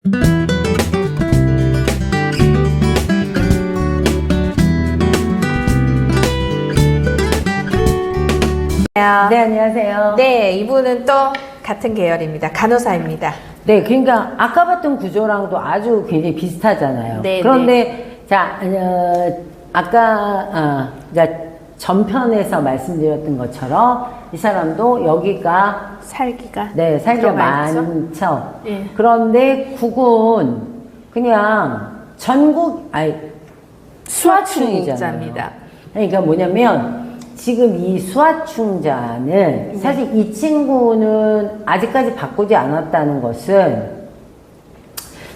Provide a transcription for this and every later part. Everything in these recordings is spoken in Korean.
네, 안녕하세요. 네, 이분은 또 같은 계열입니다. 간호사입니다. 네, 그러니까 아까 봤던 구조랑도 아주 굉장히 비슷하잖아요. 네, 그런데 자, 아까 그러니까 전편에서 말씀드렸던 것처럼 이 사람도 여기가 살기가 살기가 들어가 있죠? 많죠. 예. 그런데 국은 그냥 수화충이잖아요. 수화충자입니다. 그러니까 뭐냐면 지금 이 수화충자는 사실 이 친구는 아직까지 바꾸지 않았다는 것은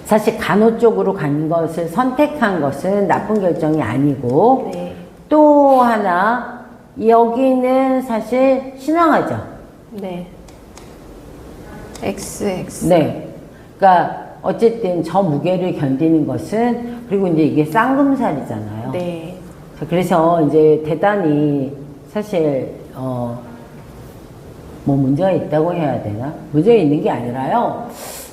사실 간호 쪽으로 간 것을 선택한 것은 나쁜 결정이 아니고 네. 또 하나 여기는 사실 신앙하죠. 네. XX. 네. 그러니까 어쨌든 저 무게를 견디는 것은 그리고 이제 이게 쌍금살이잖아요. 네. 그래서 이제 대단히 사실 뭐 문제가 있다고 해야 되나? 문제가 있는 게 아니라요.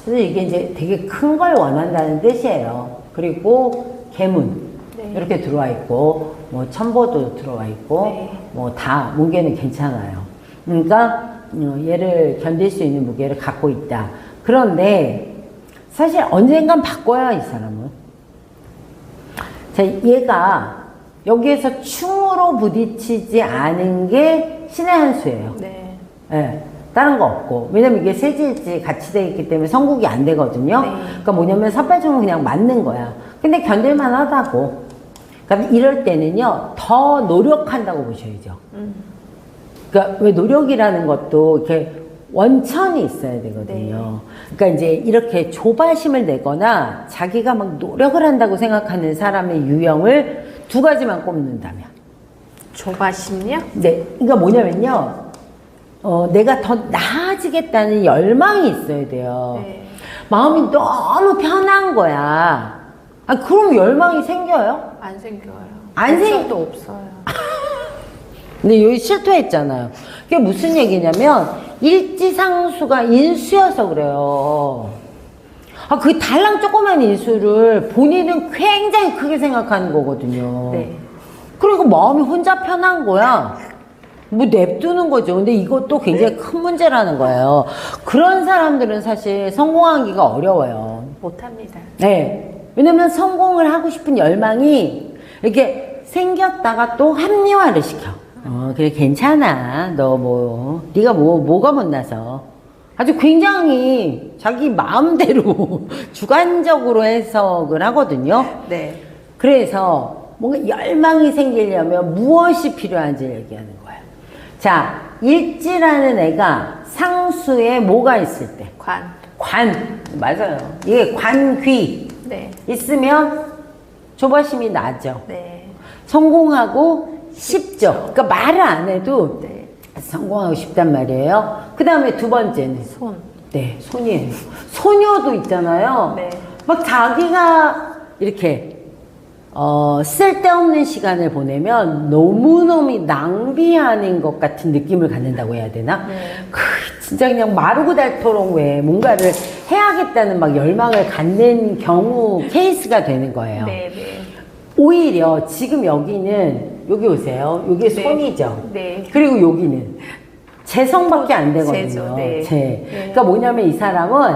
그래서 이게 이제 되게 큰 걸 원한다는 뜻이에요. 그리고 계문 네. 이렇게 들어와 있고 뭐 첨보도 들어와 있고 네. 뭐 다 무게는 괜찮아요. 그러니까 얘를 견딜 수 있는 무게를 갖고 있다. 그런데 사실 언젠간 바꿔야 이 사람은. 자, 얘가 여기에서 충으로 부딪히지 않은 게 신의 한 수예요. 네. 예, 다른 거 없고. 왜냐면 이게 세지일지 같이 돼 있기 때문에 성국이 안 되거든요. 네. 그러니까 뭐냐면 삿발총은 그냥 맞는 거야. 근데 견딜만 하다고. 그러니까 이럴 때는요, 더 노력한다고 보셔야죠. 그러니까 왜 노력이라는 것도 이렇게 원천이 있어야 되거든요. 그러니까 이제 이렇게 조바심을 내거나 자기가 막 노력을 한다고 생각하는 사람의 유형을 두 가지만 꼽는다면. 조바심요? 네. 그러니까 뭐냐면요. 내가 더 나아지겠다는 열망이 있어야 돼요. 네. 마음이 너무 편한 거야. 그럼 열망이 생겨요? 안 생겨요. 안 생- 도 없어요. 근데 여기 실토했잖아요. 그게 무슨 얘기냐면 일지상수가 인수여서 그래요. 그 달랑 조그만 인수를 본인은 굉장히 크게 생각하는 거거든요. 네. 그리고 마음이 혼자 편한 거야. 뭐 냅두는 거죠. 근데 이것도 굉장히 큰 문제라는 거예요. 그런 사람들은 사실 성공하기가 어려워요. 못합니다. 네. 왜냐면 성공을 하고 싶은 열망이 이렇게 생겼다가 또 합리화를 시켜. 그래, 괜찮아. 너 네가 뭐가 못나서. 아주 굉장히 자기 마음대로 주관적으로 해석을 하거든요. 네. 그래서 뭔가 열망이 생기려면 무엇이 필요한지 얘기하는 거예요. 자, 일지라는 애가 상수에 뭐가 있을 때? 관. 맞아요. 이게 관귀. 네. 있으면 조바심이 나죠. 네. 성공하고 싶죠. 그러니까 말을 안 해도 네. 성공하고 싶단 말이에요. 그 다음에 두 번째는 손. 네, 손이에요. 소녀도 있잖아요. 네. 막 자기가 이렇게 쓸데없는 시간을 보내면 너무너무 낭비하는 것 같은 느낌을 갖는다고 해야 되나? 네. 진짜 그냥 마르고 닳도록 왜 뭔가를 해야겠다는 막 열망을 갖는 경우 케이스가 되는 거예요. 네. 네. 오히려 지금 여기는 여기 오세요. 여기 손이죠. 네. 그리고 여기는 재성밖에 안 되거든요. 재죠. 네. 네. 그러니까 뭐냐면 이 사람은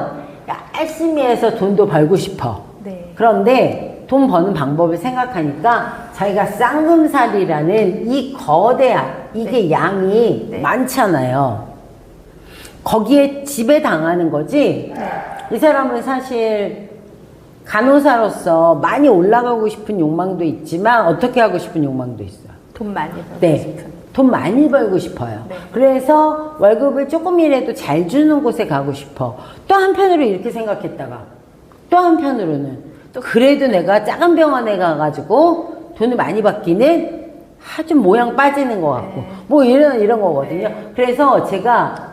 열심히 해서 돈도 벌고 싶어. 네. 그런데 돈 버는 방법을 생각하니까 자기가 쌍금살이라는 이 거대한 이게 양이 네. 많잖아요. 거기에 지배당하는 거지. 이 사람은 사실 간호사로서 많이 올라가고 싶은 욕망도 있지만 어떻게 하고 싶은 욕망도 있어요. 돈 많이 벌고 네. 싶은. 돈 많이 벌고 싶어요. 네. 그래서 월급을 조금이라도 잘 주는 곳에 가고 싶어. 또 한편으로 이렇게 생각했다가 또 한편으로는 그래도 내가 작은 병원에 가가지고 돈을 많이 받기는 아주 모양 빠지는 것 같고 네. 뭐 이런 거거든요. 그래서 제가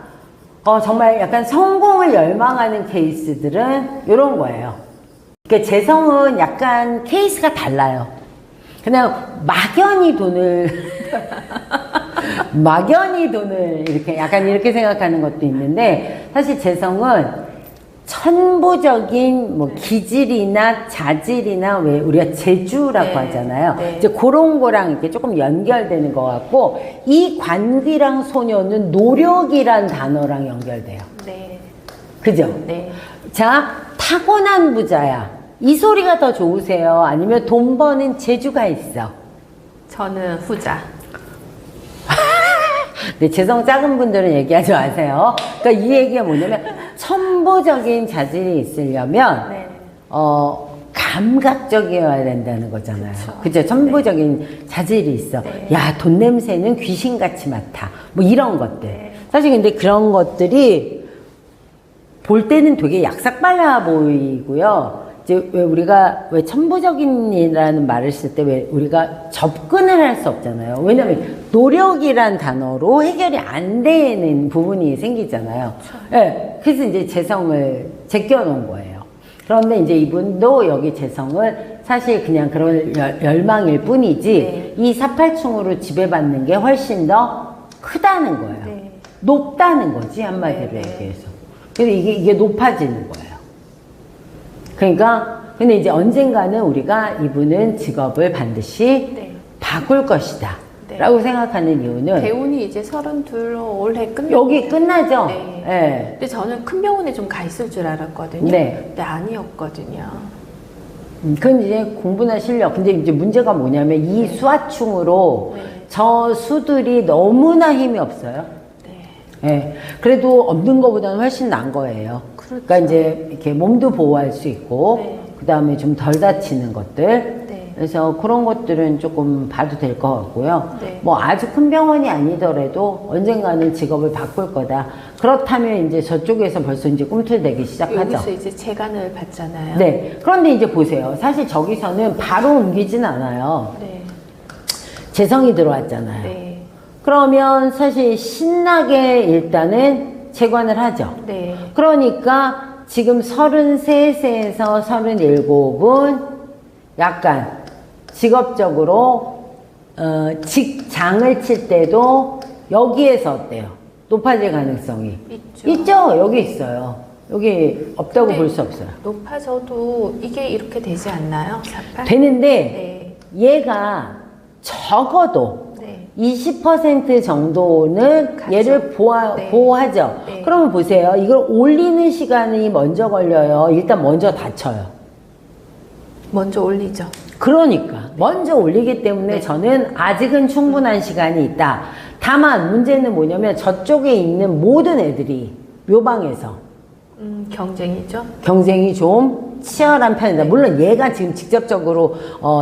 정말 약간 성공을 열망하는 케이스들은 이런 거예요. 그러니까 재성은 약간 케이스가 달라요. 그냥 막연히 돈을 이렇게 약간 이렇게 생각하는 것도 있는데 사실 재성은 천부적인 뭐 기질이나 자질이나 왜 우리가 재주라고 네. 하잖아요. 네. 이제 그런 거랑 이렇게 조금 연결되는 것 같고, 이 관귀랑 소녀는 노력이란 단어랑 연결돼요. 네. 그죠? 네. 자, 타고난 부자야. 이 소리가 더 좋으세요? 아니면 돈 버는 재주가 있어? 저는 후자. 네, 재성 작은 분들은 얘기하지 마세요. 그러니까 이 얘기가 뭐냐면, 천부적인 자질이 있으려면, 네. 감각적이어야 된다는 거잖아요. 그죠? 천부적인 자질이 있어. 네. 야, 돈 냄새는 귀신같이 맡아. 뭐 이런 것들. 네. 사실 근데 그런 것들이 볼 때는 되게 약삭빨라 보이고요. 이제 왜 우리가 왜 천부적인이라는 말을 쓸 때 왜 우리가 접근을 할 수 없잖아요. 왜냐면 노력이란 단어로 해결이 안 되는 부분이 생기잖아요. 예. 그래서 이제 재성을 제껴놓은 거예요. 그런데 이제 이분도 여기 재성을 사실 그냥 그런 열망일 뿐이지, 네. 이 사팔충으로 지배받는 게 훨씬 더 크다는 거예요. 네. 높다는 거지, 한마디로 네. 얘기해서. 그래서 이게 높아지는 거예요. 그러니까, 근데 이제 언젠가는 우리가 이분은 직업을 반드시 네. 바꿀 것이다. 네. 라고 생각하는 이유는 대운이 이제 32로 올해 끝나. 여기 끝나죠? 네. 예. 근데 저는 큰 병원에 좀 가 있을 줄 알았거든요. 네. 근데 아니었거든요. 그건 이제 공부나 실력. 근데 이제 문제가 뭐냐면 이 수화충으로 네. 저 수들이 너무나 힘이 없어요. 네. 예. 그래도 없는 것보다는 훨씬 나은 거예요. 그렇죠. 그러니까 이제 이렇게 몸도 보호할 수 있고, 네. 그 다음에 좀 덜 다치는 것들. 네. 그래서 그런 것들은 조금 봐도 될 것 같고요. 네. 뭐 아주 큰 병원이 아니더라도 언젠가는 직업을 바꿀 거다. 그렇다면 이제 저쪽에서 벌써 이제 꿈틀대기 시작하죠. 여기서 이제 재간을 받잖아요. 네. 그런데 이제 보세요. 사실 저기서는 바로 옮기진 않아요. 네. 재성이 들어왔잖아요. 네. 그러면 사실 신나게 일단은 재관을 하죠. 네. 그러니까 지금 33세에서 37은 약간 직업적으로 직장을 칠 때도 여기에서 어때요? 높아질 가능성이 있죠. 있죠. 여기 있어요. 여기 없다고 네. 볼 수 없어요. 높아져도 이게 이렇게 되지 않나요? 48? 되는데 얘가 적어도 네. 20% 정도는 가죠. 얘를 네. 보호하죠. 네. 그러면 보세요. 이걸 올리는 시간이 먼저 걸려요. 일단 먼저 다쳐요. 먼저 올리죠. 그러니까 먼저 올리기 때문에 네. 저는 아직은 충분한 시간이 있다. 다만 문제는 뭐냐면 저쪽에 있는 모든 애들이 묘방에서 경쟁이죠. 경쟁이 좀 치열한 편이다. 물론 얘가 지금 직접적으로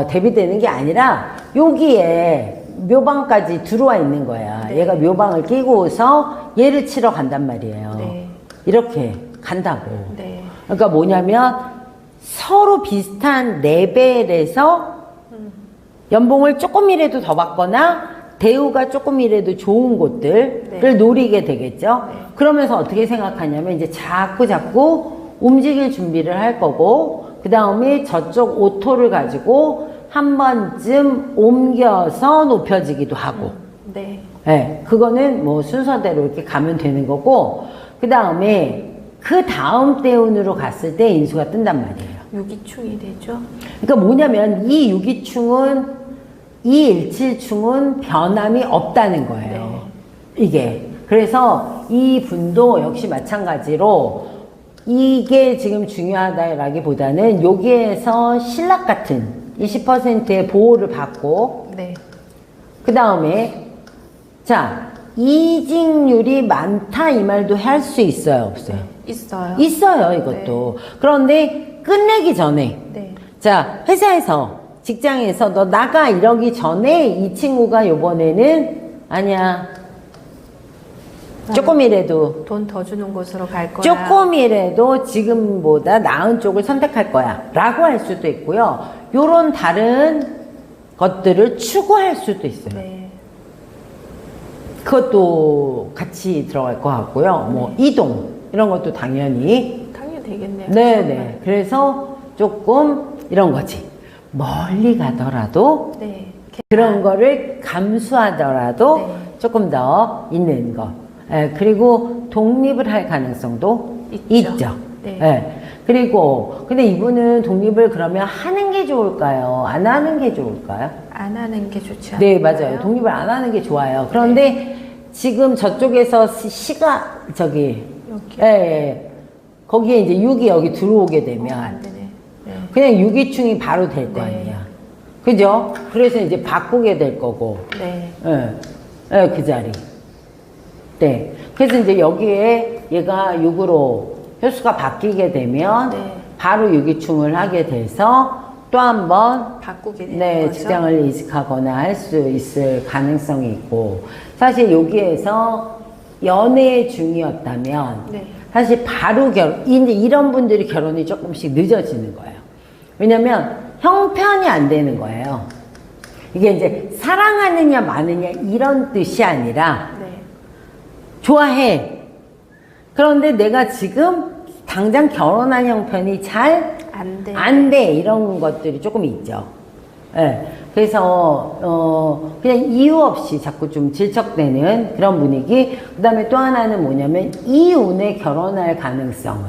대비되는 게 아니라 여기에 묘방까지 들어와 있는 거야. 네. 얘가 묘방을 끼고서 얘를 치러 간단 말이에요. 네. 이렇게 간다고. 네. 그러니까 뭐냐면 서로 비슷한 레벨에서 연봉을 조금이라도 더 받거나 대우가 조금이라도 좋은 곳들을 네. 노리게 되겠죠. 네. 그러면서 어떻게 생각하냐면 이제 자꾸 움직일 준비를 할 거고, 그 다음에 저쪽 오토를 가지고 한 번쯤 옮겨서 높여지기도 하고, 네. 네, 그거는 뭐 순서대로 이렇게 가면 되는 거고, 그 다음에 그 다음 대운으로 갔을 때 인수가 뜬단 말이에요. 유기충이 되죠. 그러니까 뭐냐면 이 유기충은, 이 17충은 변함이 없다는 거예요. 네. 이게. 그래서 이 분도 역시 마찬가지로 이게 지금 중요하다라기보다는 여기에서 신락 같은 20%의 보호를 받고, 네. 그 다음에 자, 이직률이 많다 이 말도 할 수 있어요, 없어요? 있어요. 있어요, 이것도. 그런데 끝내기 전에, 네. 자, 회사에서, 직장에서 너 나가 이러기 전에 이 친구가 요번에는 아니야. 조금이라도, 돈 더 주는 곳으로 갈 거야. 조금이라도 지금보다 나은 쪽을 선택할 거야. 라고 할 수도 있고요. 요런 다른 것들을 추구할 수도 있어요. 네. 그것도 같이 들어갈 것 같고요. 뭐, 이동, 이런 것도 당연히. 당연히 되겠네요. 네네. 그래서 조금 이런 거지. 멀리 가더라도 네. 그런 거를 감수하더라도 네. 조금 더 있는 거. 예, 그리고 독립을 할 가능성도 있죠. 있죠. 네. 예. 그리고 근데 이분은 독립을 그러면 하는 게 좋을까요? 안 하는 게 좋을까요? 안 하는 게 좋지 않을까요? 네, 맞아요. 독립을 안 하는 게 좋아요. 그런데 지금 저쪽에서 시가 저기 여기. 예, 예. 거기에 이제 6이 여기 들어오게 되면 안 되네. 네. 그냥 유기충이 바로 될 거 네. 아니야. 그죠? 그래서 이제 바꾸게 될 거고. 네. 예. 예, 그 자리. 네. 그래서 이제 여기에 얘가 6으로 효수가 바뀌게 되면 네. 바로 유기충을 하게 돼서 또 한 번 바꾸게 되는 네, 거죠. 직장을 이직하거나 할 수 있을 가능성이 있고 사실 여기에서 연애 중이었다면 네. 사실 바로 이제 이런 분들이 결혼이 조금씩 늦어지는 거예요. 왜냐면 형편이 안 되는 거예요. 이게 이제 사랑하느냐 마느냐 이런 뜻이 아니라 네. 좋아해. 그런데 내가 지금 당장 결혼한 형편이 잘 안 돼. 안 돼. 이런 것들이 조금 있죠. 예. 그래서, 그냥 이유 없이 자꾸 좀 질척대는 그런 분위기. 그 다음에 또 하나는 뭐냐면, 이혼에 결혼할 가능성은.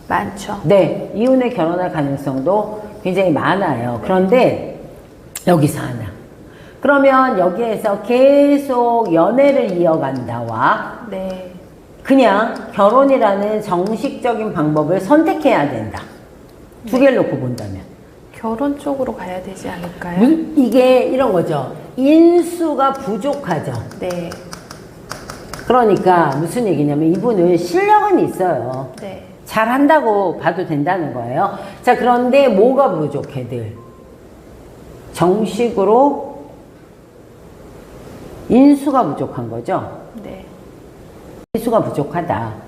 많죠. 네. 이혼에 결혼할 가능성도 굉장히 많아요. 그런데, 여기서 하나. 그러면 여기에서 계속 연애를 이어간다와, 네. 그냥 결혼이라는 정식적인 방법을 선택해야 된다. 두 개를 놓고 본다면. 결혼 쪽으로 가야 되지 않을까요? 이게 이런 거죠. 인수가 부족하죠. 네. 그러니까 무슨 얘기냐면 이분은 실력은 있어요. 네. 잘한다고 봐도 된다는 거예요. 자, 그런데 뭐가 부족해, 늘? 정식으로 인수가 부족한 거죠. 네. 인수가 부족하다.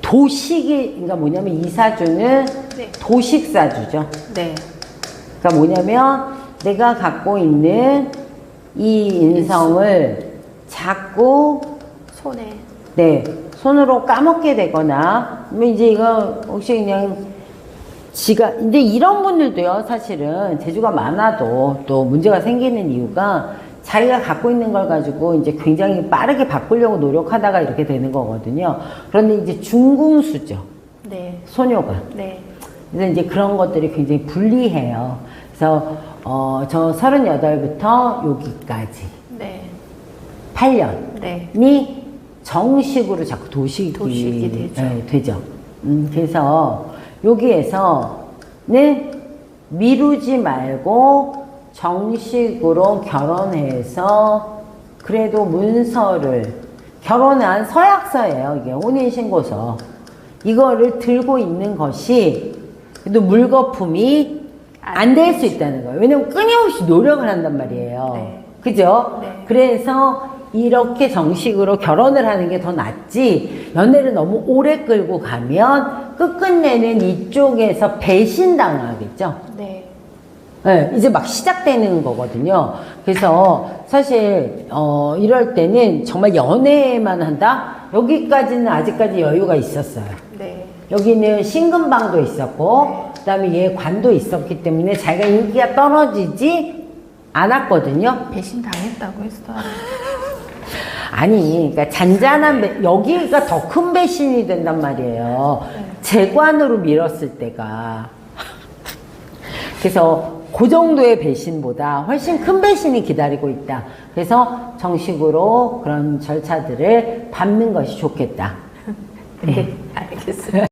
도식이, 그러니까 뭐냐면 이 사주는 네. 도식사주죠. 네. 그러니까 뭐냐면 내가 갖고 있는 이 인성을 자꾸 손에. 네, 손으로 까먹게 되거나 뭐 이제 이거 혹시 그냥 지가 이제 이런 분들도요, 사실은 재주가 많아도 또 문제가 생기는 이유가 자기가 갖고 있는 걸 가지고 이제 굉장히 빠르게 바꾸려고 노력하다가 이렇게 되는 거거든요. 그런데 이제 중궁수죠. 네. 소녀가. 네. 그래서 이제 그런 것들이 굉장히 불리해요. 그래서 저 38부터 여기까지 네. 8년이 네. 정식으로 자꾸 도식이 되죠. 네, 되죠. 그래서 여기에서는 미루지 말고 정식으로 결혼해서 그래도 문서를 결혼한 서약서예요. 이게 혼인신고서. 이거를 들고 있는 것이 그래도 물거품이 안 될 수 있다는 거예요. 왜냐면 끊임없이 노력을 한단 말이에요. 네. 그죠? 네. 그래서 이렇게 정식으로 결혼을 하는 게 더 낫지, 연애를 너무 오래 끌고 가면 끝끝내는 이쪽에서 배신당하겠죠? 네. 네, 이제 막 시작되는 거거든요. 그래서 사실 이럴 때는 정말 연애만 한다? 여기까지는 아직까지 여유가 있었어요. 네. 여기는 신금방도 있었고 네. 그 다음에 얘 관도 있었기 때문에 자기가 인기가 떨어지지 않았거든요. 배신 당했다고 했어요. 아니, 그러니까 잔잔한 여기가 더 큰 배신이 된단 말이에요. 네. 재관으로 밀었을 때가. 그래서 그 정도의 배신보다 훨씬 큰 배신이 기다리고 있다. 그래서 정식으로 그런 절차들을 밟는 것이 좋겠다. 네. 알겠습니다.